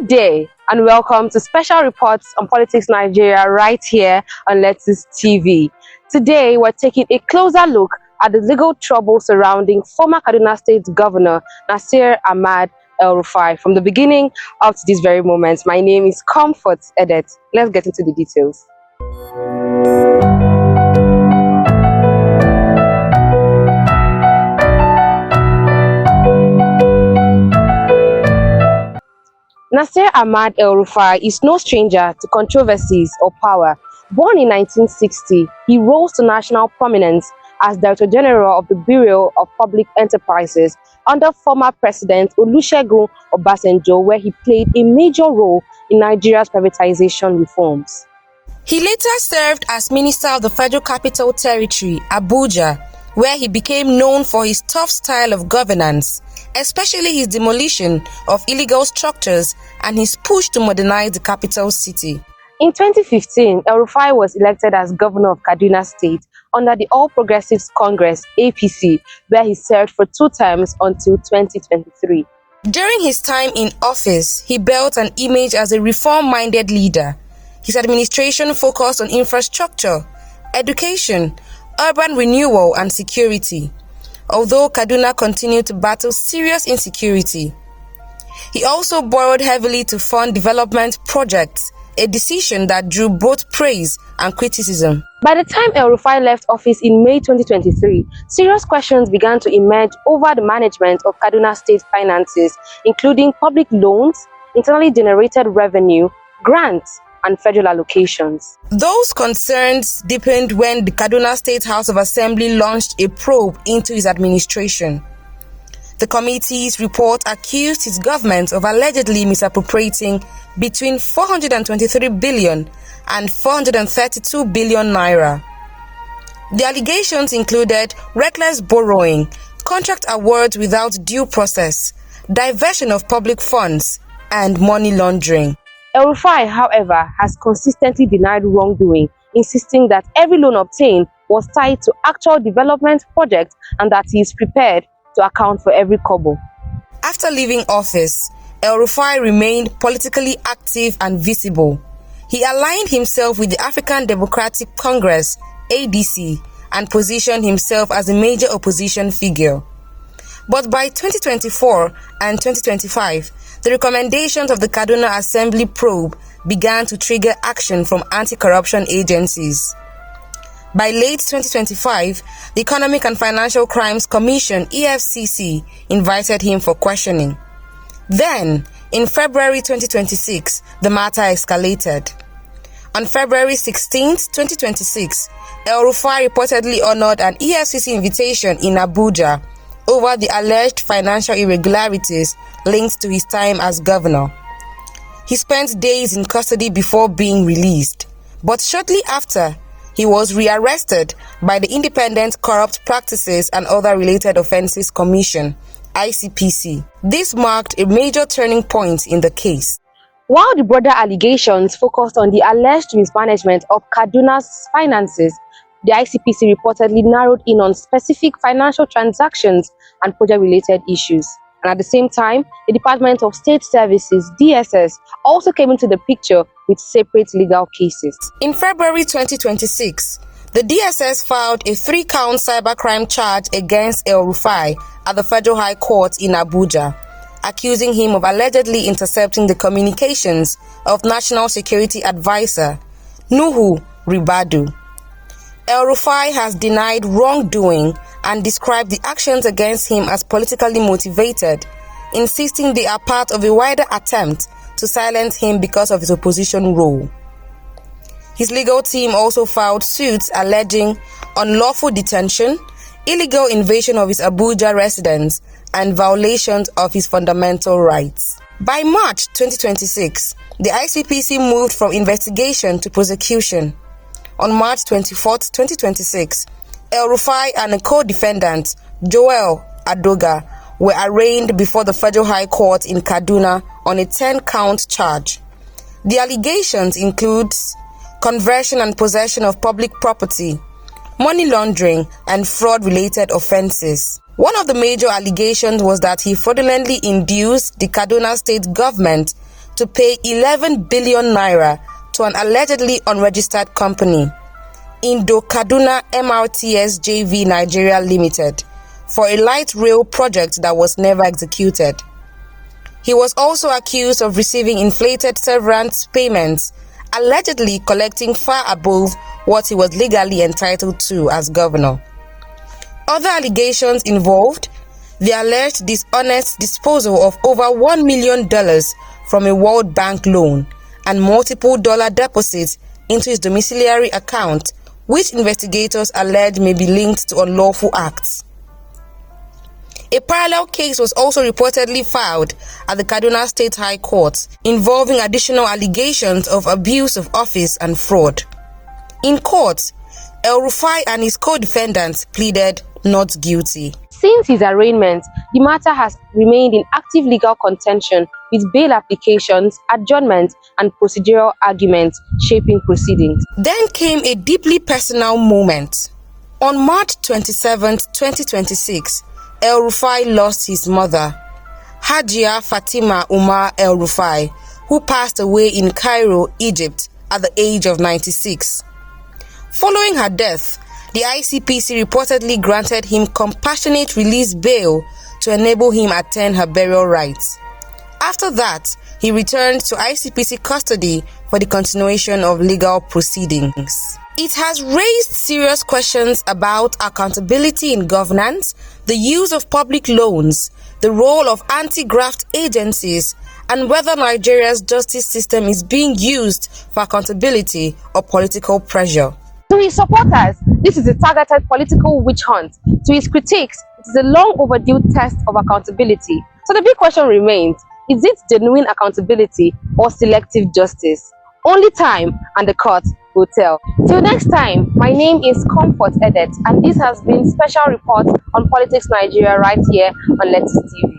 Good day and welcome to Special Reports on Politics Nigeria right here on LETUS TV. Today we're taking a closer look at the legal trouble surrounding former Kaduna State Governor Nasir Ahmad El-Rufai from the beginning up to this very moment. My name is Comfort Edet. Let's get into the details. Nasir Ahmad El-Rufai is no stranger to controversies or power. Born in 1960, he rose to national prominence as Director General of the Bureau of Public Enterprises under former President Olusegun Obasanjo, where he played a major role in Nigeria's privatization reforms. He later served as Minister of the Federal Capital Territory, Abuja, where he became known for his tough style of governance, especially his demolition of illegal structures and his push to modernize the capital city. In 2015, El-Rufai was elected as governor of Kaduna State under the All Progressives Congress, APC, where he served for 2 terms until 2023. During his time in office, he built an image as a reform-minded leader. His administration focused on infrastructure, education, urban renewal and security, although Kaduna continued to battle serious insecurity. He also borrowed heavily to fund development projects, a decision that drew both praise and criticism. By the time El-Rufai left office in May 2023, serious questions began to emerge over the management of Kaduna State finances, including public loans, internally generated revenue, grants, and federal allocations. Those concerns deepened when the Kaduna State House of Assembly launched a probe into his administration. The committee's report accused his government of allegedly misappropriating between 423 billion and 432 billion naira. The allegations included reckless borrowing, contract awards without due process, diversion of public funds, and money laundering. El-Rufai, however, has consistently denied wrongdoing, insisting that every loan obtained was tied to actual development projects and that he is prepared to account for every kobo. After leaving office, El-Rufai remained politically active and visible. He aligned himself with the African Democratic Congress, ADC, and positioned himself as a major opposition figure. But by 2024 and 2025, the recommendations of the Kaduna Assembly probe began to trigger action from anti-corruption agencies. By late 2025, the Economic and Financial Crimes Commission, EFCC, invited him for questioning. Then, in February 2026, the matter escalated. On February 16, 2026, El-Rufai reportedly honored an EFCC invitation in Abuja over the alleged financial irregularities linked to his time as governor. He spent days in custody before being released, but shortly after, he was rearrested by the Independent Corrupt Practices and Other Related Offences Commission, ICPC. This marked a major turning point in the case. While the broader allegations focused on the alleged mismanagement of Kaduna's finances, the ICPC reportedly narrowed in on specific financial transactions and project-related issues. And at the same time, the Department of State Services, DSS, also came into the picture with separate legal cases. In February 2026, the DSS filed a 3-count cybercrime charge against El-Rufai at the Federal High Court in Abuja, accusing him of allegedly intercepting the communications of National Security Advisor Nuhu Ribadu. El-Rufai has denied wrongdoing and described the actions against him as politically motivated, insisting they are part of a wider attempt to silence him because of his opposition role. His legal team also filed suits alleging unlawful detention, illegal invasion of his Abuja residence, and violations of his fundamental rights. By March 2026, the ICPC moved from investigation to prosecution. On March 24, 2026, El-Rufai and a co-defendant, Joel Adoga, were arraigned before the Federal High Court in Kaduna on a 10-count charge. The allegations include conversion and possession of public property, money laundering, and fraud-related offenses. One of the major allegations was that he fraudulently induced the Kaduna State Government to pay 11 billion naira to an allegedly unregistered company, Kaduna MRTS JV Nigeria Limited, for a light rail project that was never executed. He was also accused of receiving inflated severance payments, allegedly collecting far above what he was legally entitled to as governor. Other allegations involved the alleged dishonest disposal of over $1 million from a World Bank loan and multiple dollar deposits into his domiciliary account, which investigators allege may be linked to unlawful acts. A parallel case was also reportedly filed at the Kaduna State High Court involving additional allegations of abuse of office and fraud. In court, El-Rufai and his co-defendants pleaded not guilty. Since his arraignment, the matter has remained in active legal contention, with bail applications, adjournment, and procedural arguments shaping proceedings. Then came a deeply personal moment. On March 27, 2026, El-Rufai lost his mother, Hajia Fatima Umar El-Rufai, who passed away in Cairo, Egypt, at the age of 96. Following her death, the ICPC reportedly granted him compassionate release bail to enable him attend her burial rites. After that, he returned to ICPC custody for the continuation of legal proceedings. It has raised serious questions about accountability in governance, the use of public loans, the role of anti-graft agencies, and whether Nigeria's justice system is being used for accountability or political pressure. To his supporters, this is a targeted political witch hunt. To his critics, it is a long overdue test of accountability. So the big question remains, is it genuine accountability or selective justice? Only time and the court will tell. Till next time, my name is Comfort Edet, and this has been Special Report on Politics Nigeria right here on LETUS TV.